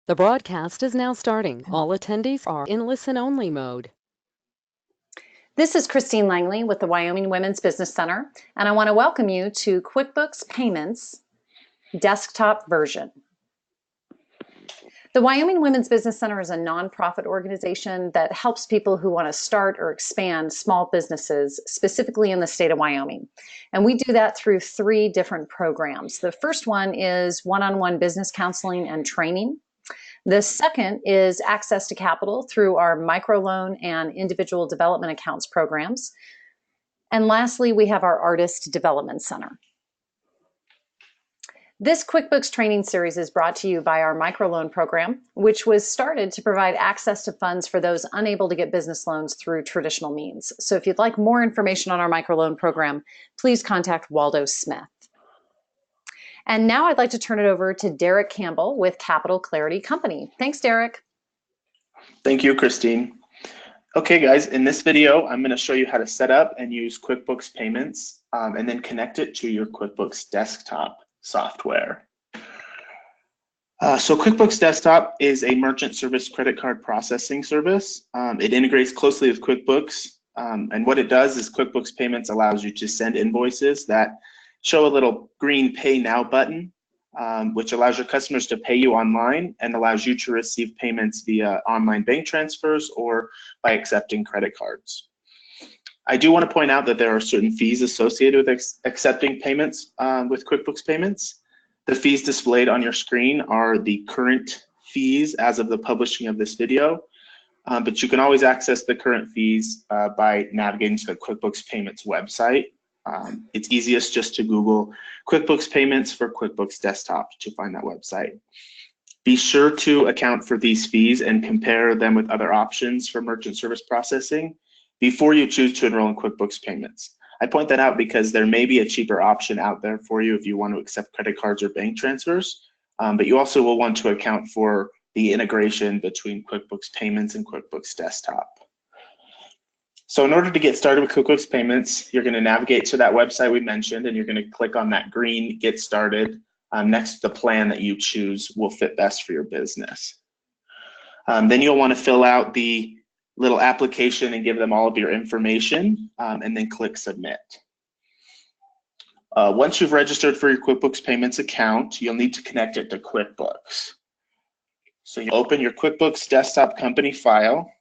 The broadcast is now starting. All attendees are in listen-only mode. This is Christine Langley with the Wyoming Women's Business Center, and I want to welcome you to QuickBooks Payments desktop version. The Wyoming Women's Business Center is a nonprofit organization that helps people who want to start or expand small businesses, specifically in the state of Wyoming. And we do that through 3 different programs. The first one is one-on-one business counseling and training. The second is access to capital through our microloan and individual development accounts programs. And lastly, we have our Artist Development Center. This QuickBooks training series is brought to you by our microloan program, which was started to provide access to funds for those unable to get business loans through traditional means. So if you'd like more information on our microloan program, please contact Waldo Smith. And now I'd like to turn it over to Derek Campbell with Capital Clarity Company. Thanks, Derek. Thank you, Christine. Okay, guys, in this video, I'm going to show you how to set up and use QuickBooks Payments and then connect it to your QuickBooks Desktop software. So QuickBooks Desktop is a merchant service credit card processing service. It integrates closely with QuickBooks, and what it does is QuickBooks Payments allows you to send invoices that show a little green Pay Now button, which allows your customers to pay you online and allows you to receive payments via online bank transfers or by accepting credit cards. I do want to point out that there are certain fees associated with accepting payments with QuickBooks Payments. The fees displayed on your screen are the current fees as of the publishing of this video, but you can always access the current fees by navigating to the QuickBooks Payments website. It's easiest just to Google QuickBooks Payments for QuickBooks Desktop to find that website. Be sure to account for these fees and compare them with other options for merchant service processing before you choose to enroll in QuickBooks Payments. I point that out because there may be a cheaper option out there for you if you want to accept credit cards or bank transfers, but you also will want to account for the integration between QuickBooks Payments and QuickBooks Desktop. So in order to get started with QuickBooks Payments, you're going to navigate to that website we mentioned, and you're going to click on that green Get Started next to the plan that you choose will fit best for your business. Then you'll want to fill out the little application and give them all of your information, and then click Submit. Once you've registered for your QuickBooks Payments account, you'll need to connect it to QuickBooks. So you open your QuickBooks Desktop company file,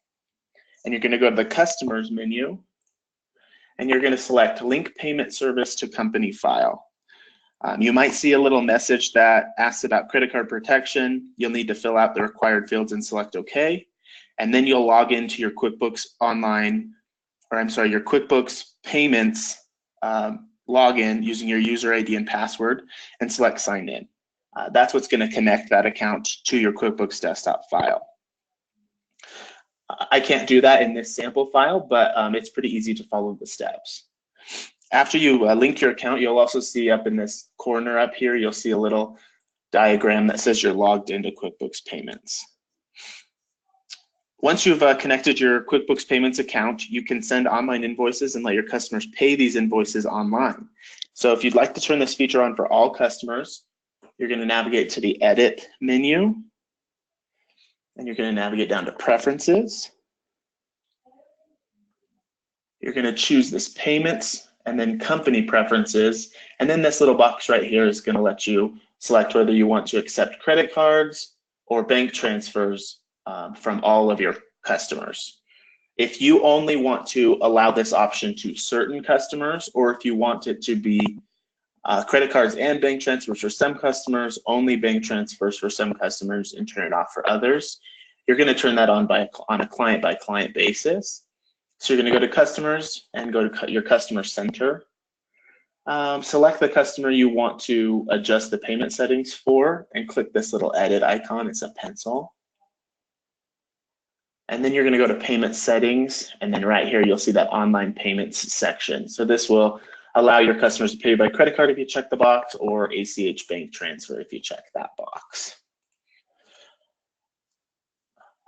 and you're going to go to the Customers menu, and you're going to select Link Payment Service to Company File. You might see a little message that asks about credit card protection. You'll need to fill out the required fields and select OK, and then you'll log into your QuickBooks your QuickBooks Payments login using your user ID and password and select Sign In. That's what's going to connect that account to your QuickBooks Desktop file. I can't do that in this sample file, but it's pretty easy to follow the steps. After you link your account, you'll also see up in this corner up here, you'll see a little diagram that says you're logged into QuickBooks Payments. Once you've connected your QuickBooks Payments account, you can send online invoices and let your customers pay these invoices online. So if you'd like to turn this feature on for all customers, you're going to navigate to the Edit menu. And you're going to navigate down to Preferences. You're going to choose this Payments and then Company Preferences. And then this little box right here is going to let you select whether you want to accept credit cards or bank transfers from all of your customers. If you only want to allow this option to certain customers, or if you want it to be credit cards and bank transfers for some customers, only bank transfers for some customers, and turn it off for others, you're going to turn that on a client-by-client basis. So you're going to go to Customers and go to your Customer Center. Select the customer you want to adjust the payment settings for and click this little Edit icon. It's a pencil. And then you're going to go to Payment Settings, and then right here you'll see that Online Payments section. So this will allow your customers to pay by credit card if you check the box, or ACH bank transfer if you check that box.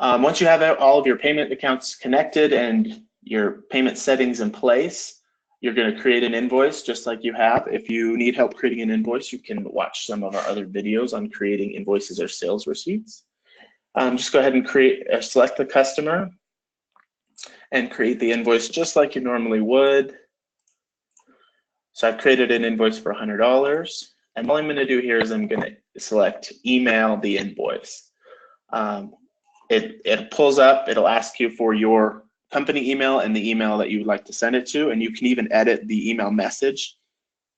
Once you have all of your payment accounts connected and your payment settings in place, you're going to create an invoice just like you have. If you need help creating an invoice, you can watch some of our other videos on creating invoices or sales receipts. Just go ahead and select the customer and create the invoice just like you normally would. So I've created an invoice for $100. And all I'm going to do here is I'm going to select email the invoice. It pulls up, it'll ask you for your company email and the email that you would like to send it to, and you can even edit the email message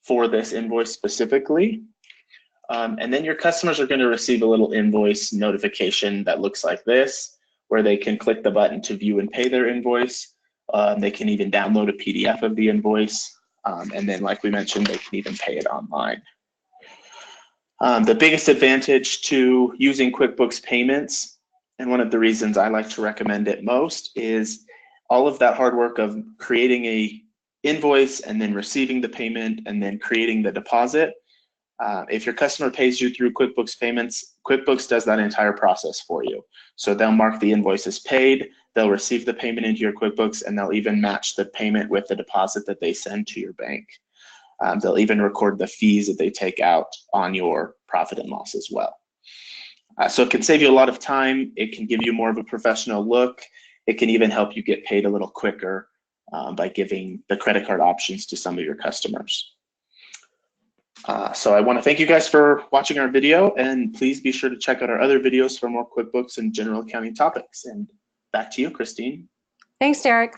for this invoice specifically. And then your customers are going to receive a little invoice notification that looks like this, where they can click the button to view and pay their invoice. They can even download a PDF of the invoice. And then, like we mentioned, they can even pay it online. The biggest advantage to using QuickBooks Payments, and one of the reasons I like to recommend it most, is all of that hard work of creating a invoice and then receiving the payment and then creating the deposit. If your customer pays you through QuickBooks Payments, QuickBooks does that entire process for you. So they'll mark the invoice as paid, they'll receive the payment into your QuickBooks, and they'll even match the payment with the deposit that they send to your bank. They'll even record the fees that they take out on your profit and loss as well. So it can save you a lot of time. It can give you more of a professional look. It can even help you get paid a little quicker by giving the credit card options to some of your customers. So I want to thank you guys for watching our video, and please be sure to check out our other videos for more QuickBooks and general accounting topics. And back to you, Christine. Thanks, Derek.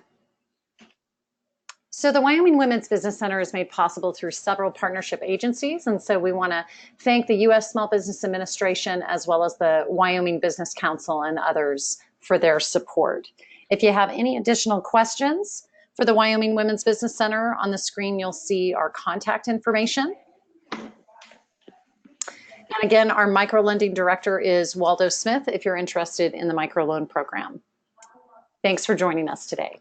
So the Wyoming Women's Business Center is made possible through several partnership agencies, and so we want to thank the U.S. Small Business Administration as well as the Wyoming Business Council and others for their support. If you have any additional questions for the Wyoming Women's Business Center, on the screen you'll see our contact information. And again, our microlending director is Waldo Smith if you're interested in the microloan program. Thanks for joining us today.